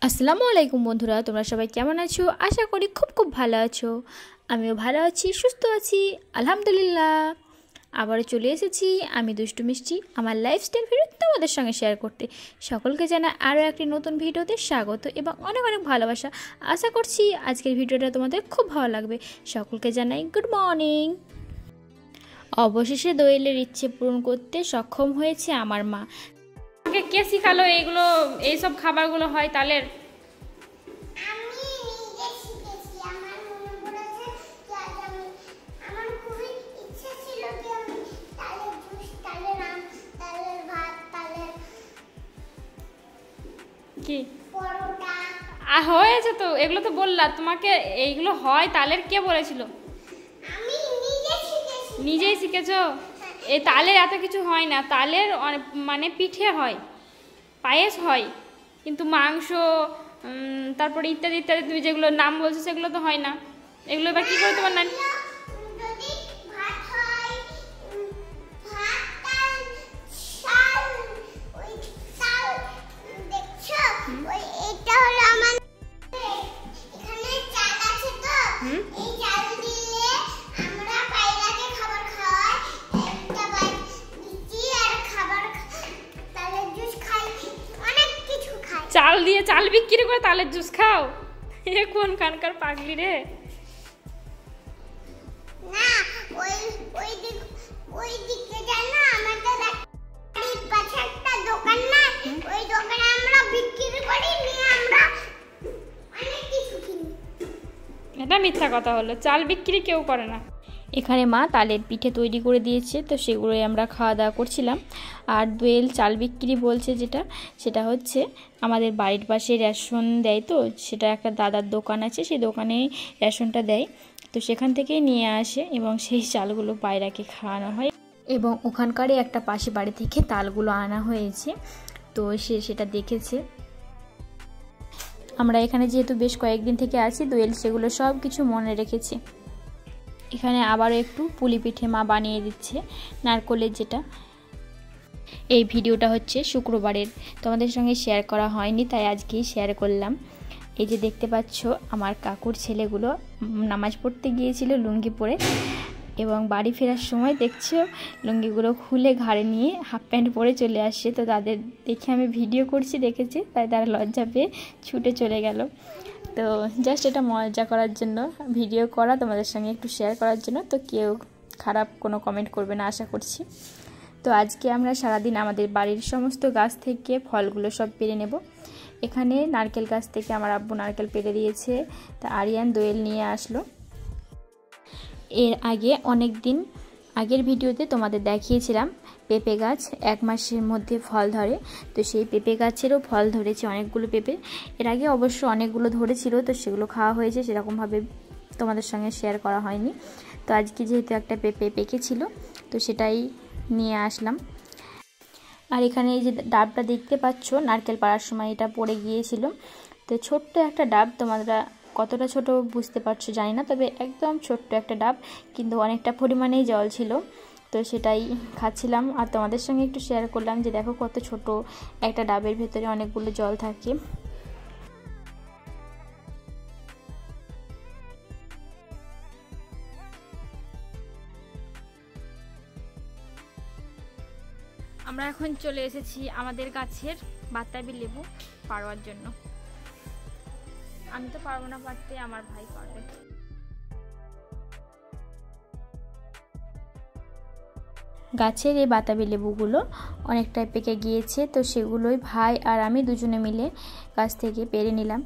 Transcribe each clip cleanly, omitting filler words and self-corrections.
আসসালামু আলাইকুম বন্ধুরা, তোমরা সবাই কেমন আছো? আশা করি খুব খুব ভালো আছো। আমিও ভালো আছি, সুস্থ আছি, আলহামদুলিল্লাহ। আবারও চলে এসেছি আমি দুষ্টু মিষ্টি আমার লাইফস্টাইল ভিডিও তোমাদের সঙ্গে শেয়ার করতে। সকলকে জানাই আরও একটি নতুন ভিডিওতে স্বাগত এবং অনেক অনেক ভালোবাসা। আশা করছি আজকের ভিডিওটা তোমাদের খুব ভালো লাগবে। সকলকে জানাই গুড মর্নিং। অবশেষে দোয়েলের ইচ্ছে পূরণ করতে সক্ষম হয়েছে আমার মা। কে শিখালো এইগুলো, এইসব খাবারগুলো হয় তালের? কি হয়েছে তো, এগুলো তো বললা তোমাকে এইগুলো হয় তালের, কে বলেছিল? নিজেই শিখেছো? এই তালের এত কিছু হয় না, তালের মানে পিঠে হয়, পায়েস হয়, কিন্তু মাংস তারপরে ইত্যাদি ইত্যাদি তুমি যেগুলো নাম বলছো সেগুলো তো হয় না। এগুলো এবার কী করে তোমার নানি? চাল দিয়ে চাল বিক্রি করে তালের জুস খাও? এ কোন খানকার পাগলি রে? না, ওই ওই দিক ওই দিকে জানো আমাদের বাড়ির পাশে একটা দোকান না, ওই দোকানে আমরা বিক্রি করি, নিয়ে আমরা অনেক কিছু কিনি। এটা মিথ্যা কথা হলো, চাল বিক্রি কেউ করে না। এখানে মা তালের পিঠে তৈরি করে দিয়েছে, তো সেগুলোই আমরা খাওয়া দাওয়া করছিলাম। আর দোয়েল চাল বিক্রি বলছে যেটা, সেটা হচ্ছে আমাদের বাড়ির পাশে রেশন দেয়, তো সেটা একটা দাদার দোকান আছে, সেই দোকানে রেশনটা দেয়, তো সেখান থেকেই নিয়ে আসে এবং সেই চালগুলো পায়রাকে খাওয়ানো হয়। এবং ওখানকারই একটা পাশে বাড়ি থেকে তালগুলো আনা হয়েছে, তো সে সেটা দেখেছে। আমরা এখানে যেহেতু বেশ কয়েকদিন থেকে আছি, দোয়েল সেগুলো সব কিছু মনে রেখেছে। এখানে আবারও একটু পুলি পিঠে মা বানিয়ে দিচ্ছে, নারকলের যেটা। এই ভিডিওটা হচ্ছে শুক্রবারের, তোমাদের সঙ্গে শেয়ার করা হয়নি, তাই আজকেই শেয়ার করলাম। এই যে দেখতে পাচ্ছ আমার কাকুর ছেলেগুলো নামাজ পড়তে গিয়েছিল লুঙ্গি পরে, এবং বাড়ি ফেরার সময় দেখছো লুঙ্গিগুলো খুলে ঘাড়ে নিয়ে হাফ প্যান্ট পরে চলে আসছে। তো তাদের দেখে আমি ভিডিও করছি, দেখেছি, তাই তারা লজ্জা পেয়ে ছুটে চলে গেল। তো জাস্ট এটা মজা করার জন্য ভিডিও করা, তোমাদের সঙ্গে একটু শেয়ার করার জন্য। তো কেউ খারাপ কোনো কমেন্ট করবে না আশা করছি। তো আজকে আমরা সারাদিন আমাদের বাড়ির সমস্ত গাছ থেকে ফলগুলো সব পেরে নেব। এখানে নারকেল গাছ থেকে আমার আব্বু নারকেল পেরে দিয়েছে, তা আরিয়ান দোয়েল নিয়ে আসলো। এর আগে অনেক দিন আগের ভিডিওতে তোমাদের দেখিয়েছিলাম পেঁপে গাছ 1 মাসের মধ্যে ফল ধরে, তো সেই পেঁপে গাছেরও ফল ধরেছে অনেকগুলো পেঁপে। এর আগে অবশ্য অনেকগুলো ধরেছিল, তো সেগুলো খাওয়া হয়েছে, সেরকমভাবে তোমাদের সঙ্গে শেয়ার করা হয়নি। তো আজকে যেহেতু একটা পেঁপে পেকেছিল, তো সেটাই নিয়ে আসলাম। আর এখানে এই যে ডাবটা দেখতে পাচ্ছ, নারকেল পাড়ার সময় এটা পড়ে গিয়েছিল, তো ছোট্ট একটা ডাব, তোমরা কতটা ছোট বুঝতে পারছো জানি না, তবে একদম ছোট্ট একটা ডাব, কিন্তু অনেকটা পরিমাণেই জল ছিল। তো সেটাই খাচ্ছিলাম আর তোমাদের সঙ্গে একটু শেয়ার করলাম যে দেখো কত ছোট একটা ডাবের ভেতরে অনেকগুলো জল থাকে। আমরা এখন চলে এসেছি আমাদের গাছের বাতাবি লেবু পাড়ার জন্য। আমি তো পারবো না পারতে, আমার ভাই পারবে। গাছের এই বাতাবি লেবুগুলো অনেকটাই পেকে গিয়েছে, তো সেগুলোই ভাই আর আমি দুজনে মিলে গাছ থেকে পেরে নিলাম।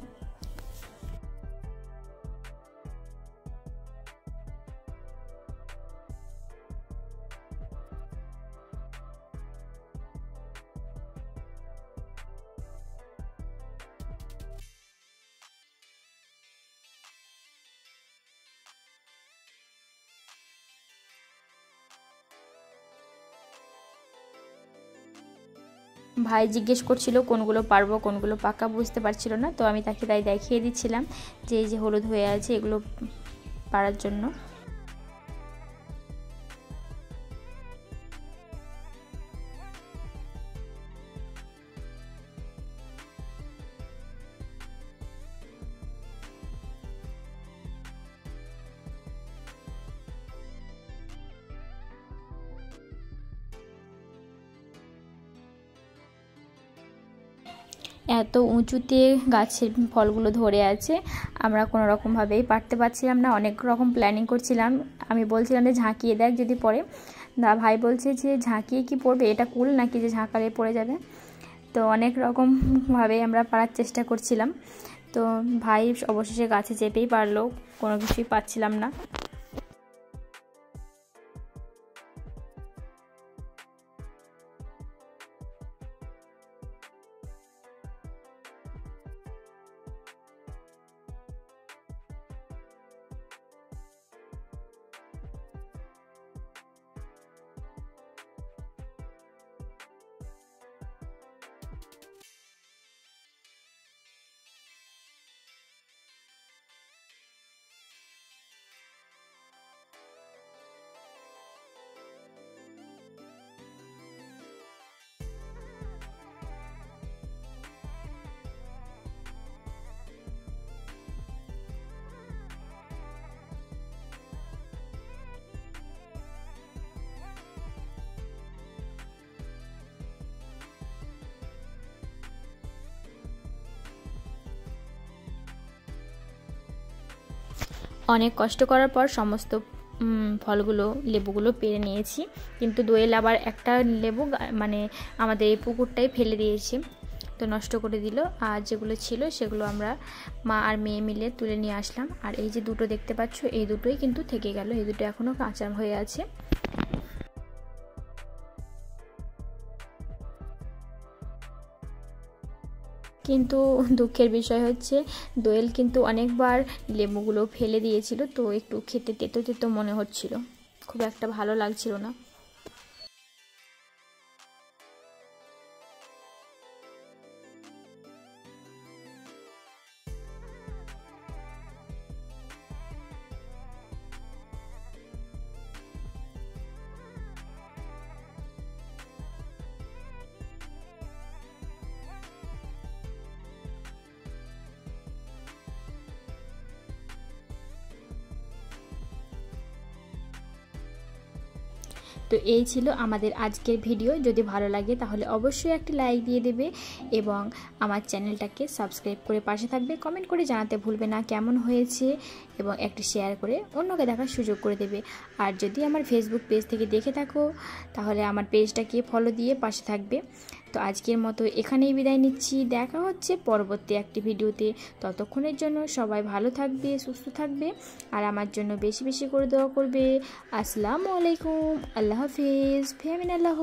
ভাই জিজ্ঞেস করছিল কোনগুলো পারবো কোনগুলো পাকা, বুঝতে পারছিল না, তো আমি তাকে তাই দেখিয়ে দিচ্ছিলাম যে এই যে হলুদ হয়ে আছে এগুলো পাড়ার জন্য। এত উঁচুতে গাছের ফলগুলো ধরে আছে, আমরা কোনো রকমভাবেই পারতে পারছিলাম না। অনেক রকম প্ল্যানিং করছিলাম। আমি বলছিলাম যে ঝাঁকিয়ে দেখ যদি পড়ে। ভাই বলছে যে ঝাঁকিয়ে কি পড়বে, এটা কুল নাকি যে ঝাঁকালে পড়ে যাবে। তো অনেক রকমভাবে আমরা পারার চেষ্টা করছিলাম। তো ভাই অবশেষে গাছে চেপেই পারলো, কোনো কিছুই পাচ্ছিলাম না। অনেক কষ্ট করার পর সমস্ত ফলগুলো লেবুগুলো পেরে নিয়েছি, কিন্তু দোয়েল আবার একটা লেবু মানে আমাদের এই পুকুরটাই ফেলে দিয়েছে, তো নষ্ট করে দিল। আর যেগুলো ছিল সেগুলো আমরা মা আর মেয়ে মিলে তুলে নিয়ে আসলাম। আর এই যে দুটো দেখতে পাচ্ছ, এই দুটোই কিন্তু থেকে গেল, এই দুটো এখনও কাঁচা হয়ে আছে। কিন্তু দুঃখের বিষয় হচ্ছে দোয়েল কিন্তু অনেকবার লেবুগুলো ফেলে দিয়েছিল, তো একটু খেতে তেতো তেতো মনে হচ্ছিল, খুব একটা ভালো লাগছিল না। তো এই ছিল আমাদের আজকের ভিডিও। যদি ভালো লাগে তাহলে অবশ্যই একটি লাইক দিয়ে দেবে এবং আমার চ্যানেলটাকে সাবস্ক্রাইব করে পাশে থাকবে। কমেন্ট করে জানাতে ভুলবে না কেমন হয়েছে এবং একটি শেয়ার করে অন্যকে দেখার সুযোগ করে দেবে। আর যদি আমার ফেসবুক পেজ থেকে দেখে থাকো তাহলে আমার পেজটাকে ফলো দিয়ে পাশে থাকবে। তো আজকের মতো এখানেই বিদায় নিচ্ছি, দেখা হচ্ছে পরবর্তী একটি ভিডিওতে। ততক্ষণের জন্য সবাই ভালো থাকবে, সুস্থ থাকবে আর আমার জন্য বেশি বেশি করে দোয়া করবে। আসসালামু আলাইকুম, আল্লাহ হাফিজ, ফিয়ামিনাল্লাহ।